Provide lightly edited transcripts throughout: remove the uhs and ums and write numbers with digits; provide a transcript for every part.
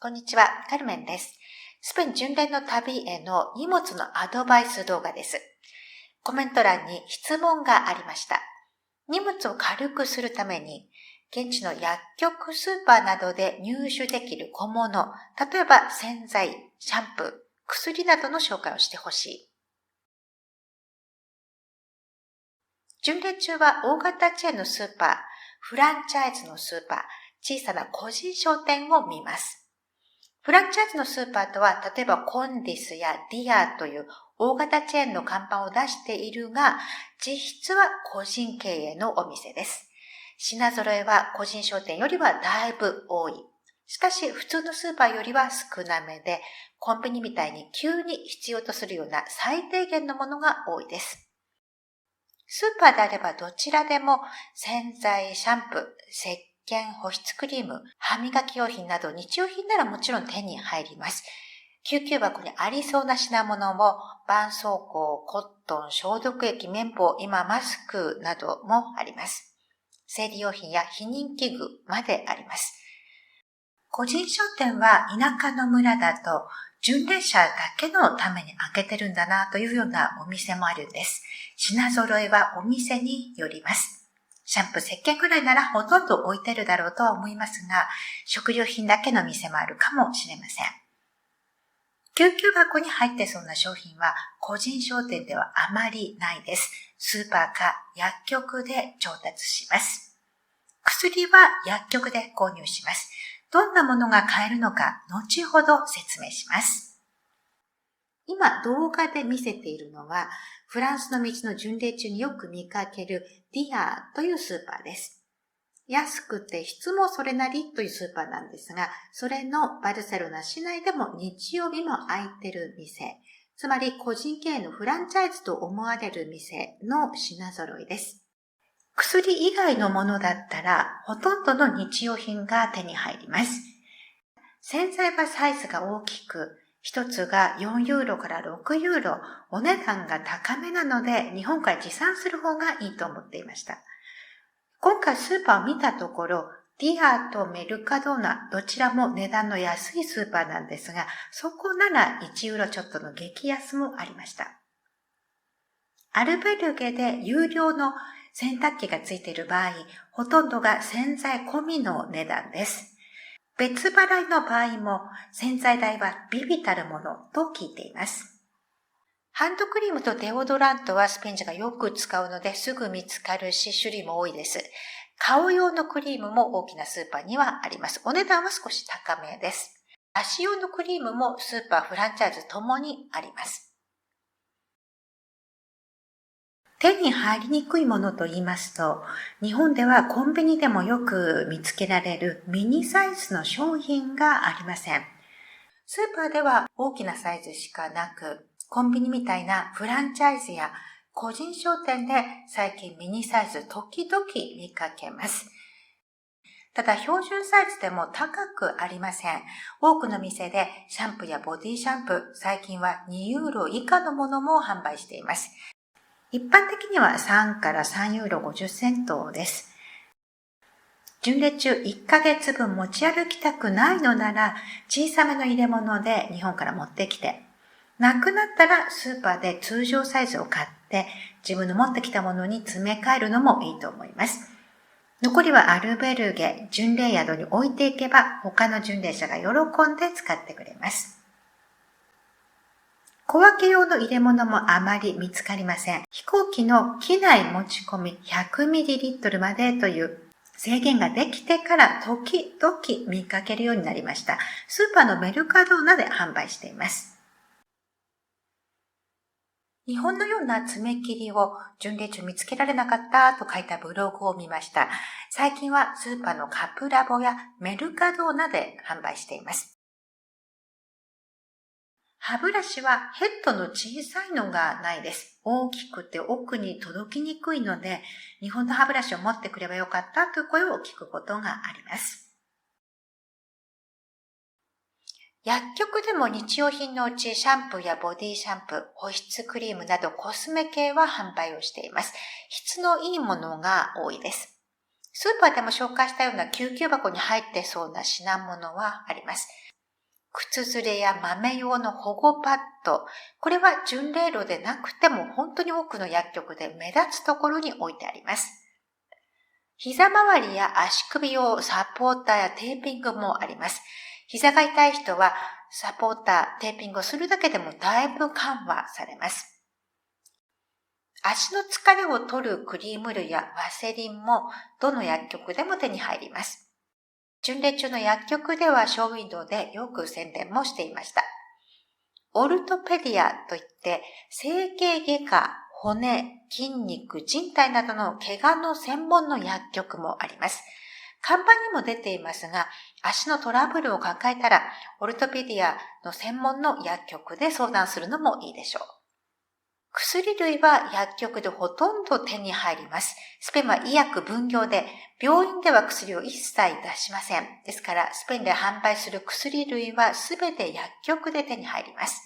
こんにちは、カルメンです。スペイン巡礼の旅への荷物のアドバイス動画です。コメント欄に質問がありました。荷物を軽くするために、現地の薬局、スーパーなどで入手できる小物、例えば洗剤、シャンプー、薬などの紹介をしてほしい。巡礼中は大型チェーンのスーパー、フランチャイズのスーパー、小さな個人商店を見ます。フランチャイズのスーパーとは、例えばコンディスやディアという大型チェーンの看板を出しているが、実質は個人経営のお店です。品揃えは個人商店よりはだいぶ多い。しかし、普通のスーパーよりは少なめで、コンビニみたいに急に必要とするような最低限のものが多いです。スーパーであればどちらでも洗剤、シャンプー、石鹸、保湿クリーム、歯磨き用品など日用品ならもちろん手に入ります。救急箱にありそうな品物も絆創膏、コットン、消毒液、綿棒、今マスクなどもあります。生理用品や避妊器具まであります。個人商店は田舎の村だと巡礼者だけのために開けてるんだなというようなお店もあるんです。品揃えはお店によります。シャンプー、石鹸くらいならほとんど置いてるだろうとは思いますが、食料品だけの店もあるかもしれません。救急箱に入ってそうな商品は個人商店ではあまりないです。スーパーか薬局で調達します。薬は薬局で購入します。どんなものが買えるのか、後ほど説明します。今動画で見せているのは、フランスの道の巡礼中によく見かけるディアというスーパーです。安くて質もそれなりというスーパーなんですが、それのバルセロナ市内でも日曜日も開いてる店、つまり個人経営のフランチャイズと思われる店の品揃いです。薬以外のものだったら、ほとんどの日用品が手に入ります。洗剤はサイズが大きく、一つが4ユーロから6ユーロ、お値段が高めなので日本から持参する方がいいと思っていました。今回スーパーを見たところ、ディアとメルカドーナ、どちらも値段の安いスーパーなんですが、そこなら1ユーロちょっとの激安もありました。アルベルゲで有料の洗濯機がついている場合、ほとんどが洗剤込みの値段です。別払いの場合も洗剤代は微々たるものと聞いています。ハンドクリームとデオドラントはスペイン人がよく使うのですぐ見つかるし種類も多いです。顔用のクリームも大きなスーパーにはあります。お値段は少し高めです。足用のクリームもスーパー、フランチャイズともにあります。手に入りにくいものと言いますと、日本ではコンビニでもよく見つけられるミニサイズの商品がありません。スーパーでは大きなサイズしかなく、コンビニみたいなフランチャイズや個人商店で最近ミニサイズ時々見かけます。ただ標準サイズでも高くありません。多くの店でシャンプーやボディシャンプー、最近は2ユーロ以下のものも販売しています。一般的には3から3ユーロ50セントです。巡礼中1ヶ月分持ち歩きたくないのなら小さめの入れ物で日本から持ってきて、なくなったらスーパーで通常サイズを買って自分の持ってきたものに詰め替えるのもいいと思います。残りはアルベルゲ、巡礼宿に置いていけば他の巡礼者が喜んで使ってくれます。小分け用の入れ物もあまり見つかりません。飛行機の機内持ち込み 100ml までという制限ができてから時々見かけるようになりました。スーパーのメルカドーナで販売しています。日本のような爪切りを巡礼中見つけられなかったと書いたブログを見ました。最近はスーパーのカプラボやメルカドーナで販売しています。歯ブラシはヘッドの小さいのがないです。大きくて奥に届きにくいので、日本の歯ブラシを持ってくればよかったという声を聞くことがあります。薬局でも日用品のうちシャンプーやボディシャンプー、保湿クリームなどコスメ系は販売をしています。質のいいものが多いです。スーパーでも紹介したような救急箱に入ってそうな品物はあります。靴ずれや豆用の保護パッド、これは巡礼路でなくても本当に多くの薬局で目立つところに置いてあります。膝周りや足首用サポーターやテーピングもあります。膝が痛い人はサポーター、テーピングをするだけでもだいぶ緩和されます。足の疲れを取るクリーム類やワセリンもどの薬局でも手に入ります。巡礼中の薬局ではショーウィンドウでよく宣伝もしていました。オルトペディアといって整形外科、骨、筋肉、人体などの怪我の専門の薬局もあります。看板にも出ていますが、足のトラブルを抱えたらオルトペディアの専門の薬局で相談するのもいいでしょう。薬類は薬局でほとんど手に入ります。スペインは医薬分業で、病院では薬を一切出しません。ですから、スペインで販売する薬類はすべて薬局で手に入ります。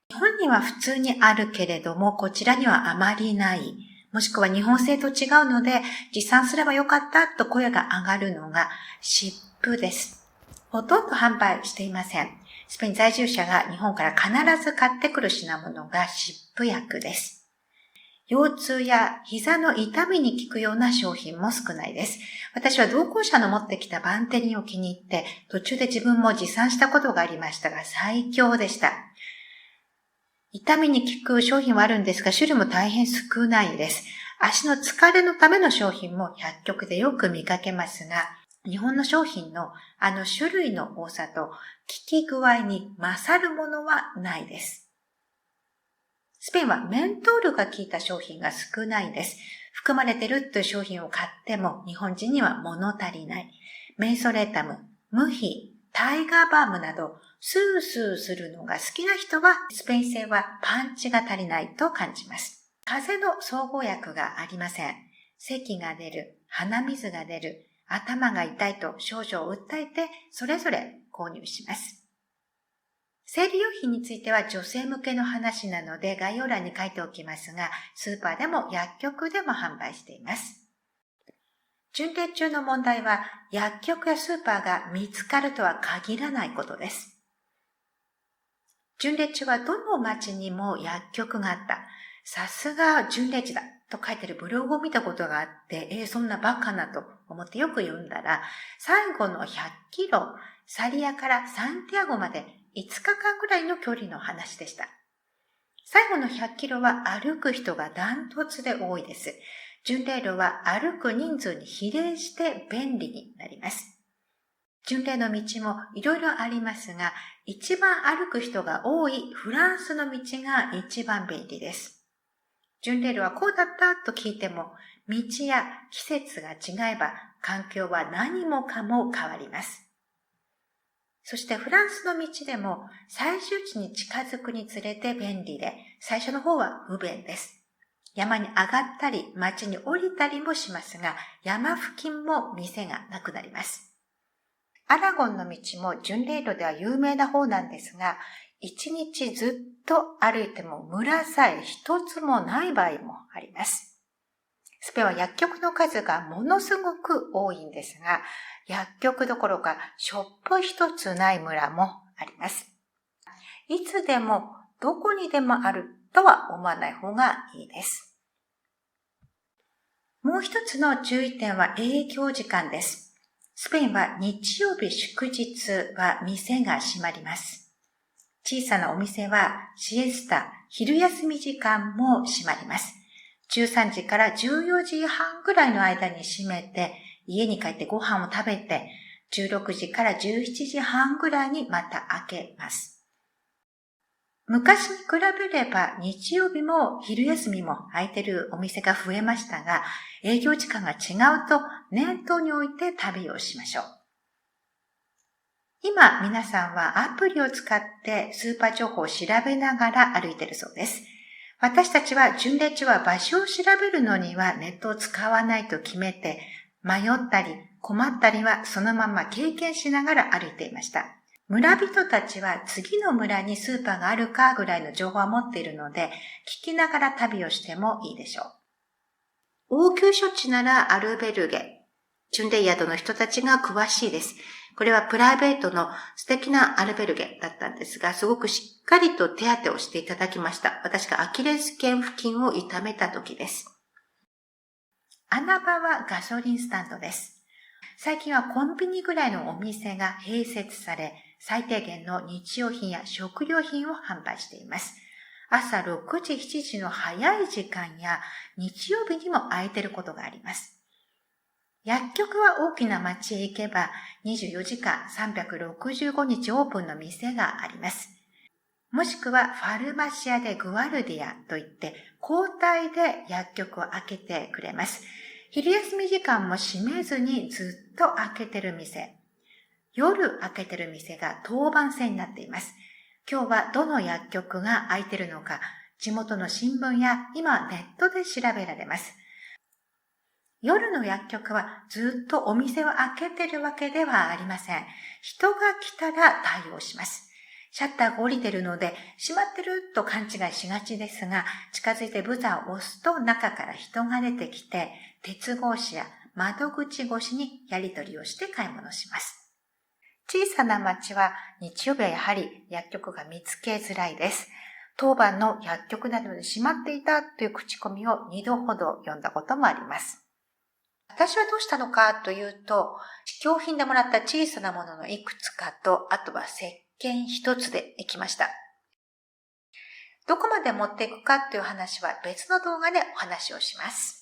日本には普通にあるけれども、こちらにはあまりない。もしくは日本製と違うので、持参すればよかったと声が上がるのが湿布です。ほとんど販売していません。スペイン在住者が日本から必ず買ってくる品物が湿布薬です。腰痛や膝の痛みに効くような商品も少ないです。私は同行者の持ってきたバンテリンを気に入って、途中で自分も持参したことがありましたが、最強でした。痛みに効く商品はあるんですが、種類も大変少ないです。足の疲れのための商品も薬局でよく見かけますが、日本の商品の種類の多さと効き具合に勝るものはないです。スペインはメントールが効いた商品が少ないです。含まれてるという商品を買っても日本人には物足りない。メイソレータム、ムヒ、タイガーバームなどスースーするのが好きな人はスペイン製はパンチが足りないと感じます。風邪の総合薬がありません。咳が出る、鼻水が出る、頭が痛いと症状を訴えてそれぞれ購入します。生理用品については女性向けの話なので概要欄に書いておきますが、スーパーでも薬局でも販売しています。巡礼中の問題は薬局やスーパーが見つかるとは限らないことです。巡礼中はどの町にも薬局があった。さすが巡礼地だと書いてあるブログを見たことがあって、そんなバカなと思ってよく読んだら、最後の100キロ、サリアからサンティアゴまで5日間ぐらいの距離の話でした。最後の100キロは歩く人がダントツで多いです。巡礼路は歩く人数に比例して便利になります。巡礼の道もいろいろありますが、一番歩く人が多いフランスの道が一番便利です。巡礼路はこうだったと聞いても、道や季節が違えば環境は何もかも変わります。そしてフランスの道でも最終地に近づくにつれて便利で、最初の方は不便です。山に上がったり町に降りたりもしますが、山付近も店がなくなります。アラゴンの道も巡礼路では有名な方なんですが、一日ずっと歩いても村さえ一つもない場合もあります。スペインは薬局の数がものすごく多いんですが、薬局どころかショップ一つない村もあります。いつでもどこにでもあるとは思わない方がいいです。もう一つの注意点は営業時間です。スペインは日曜日祝日は店が閉まります。小さなお店はシエスタ、昼休み時間も閉まります。13時から14時半ぐらいの間に閉めて、家に帰ってご飯を食べて、16時から17時半ぐらいにまた開けます。昔に比べれば日曜日も昼休みも空いてるお店が増えましたが、営業時間が違うと念頭に置いて旅をしましょう。今皆さんはアプリを使ってスーパー情報を調べながら歩いているそうです。私たちは巡礼中は場所を調べるのにはネットを使わないと決めて、迷ったり困ったりはそのまま経験しながら歩いていました。村人たちは次の村にスーパーがあるかぐらいの情報は持っているので、聞きながら旅をしてもいいでしょう。応急処置ならアルベルゲ、巡礼宿の人たちが詳しいです。これはプライベートの素敵なアルベルゲだったんですが、すごくしっかりと手当てをしていただきました。私がアキレス腱付近を痛めた時です。穴場はガソリンスタンドです。最近はコンビニぐらいのお店が併設され、最低限の日用品や食料品を販売しています。朝6時、7時の早い時間や日曜日にも空いていることがあります。薬局は大きな町へ行けば24時間365日オープンの店があります。もしくはファルマシアでグワルディアといって交代で薬局を開けてくれます。昼休み時間も閉めずにずっと開けてる店。夜開けてる店が当番制になっています。今日はどの薬局が開いているのか、地元の新聞や今ネットで調べられます。夜の薬局はずっとお店を開けてるわけではありません。人が来たら対応します。シャッターが降りてるので閉まってると勘違いしがちですが、近づいてブザーを押すと中から人が出てきて、鉄格子や窓口越しにやり取りをして買い物します。小さな町は日曜日はやはり薬局が見つけづらいです。当番の薬局などで閉まっていたという口コミを2度ほど読んだこともあります。私はどうしたのかというと、試供品でもらった小さなもののいくつかと、あとは石鹸一つで行きました。どこまで持っていくかという話は別の動画でお話をします。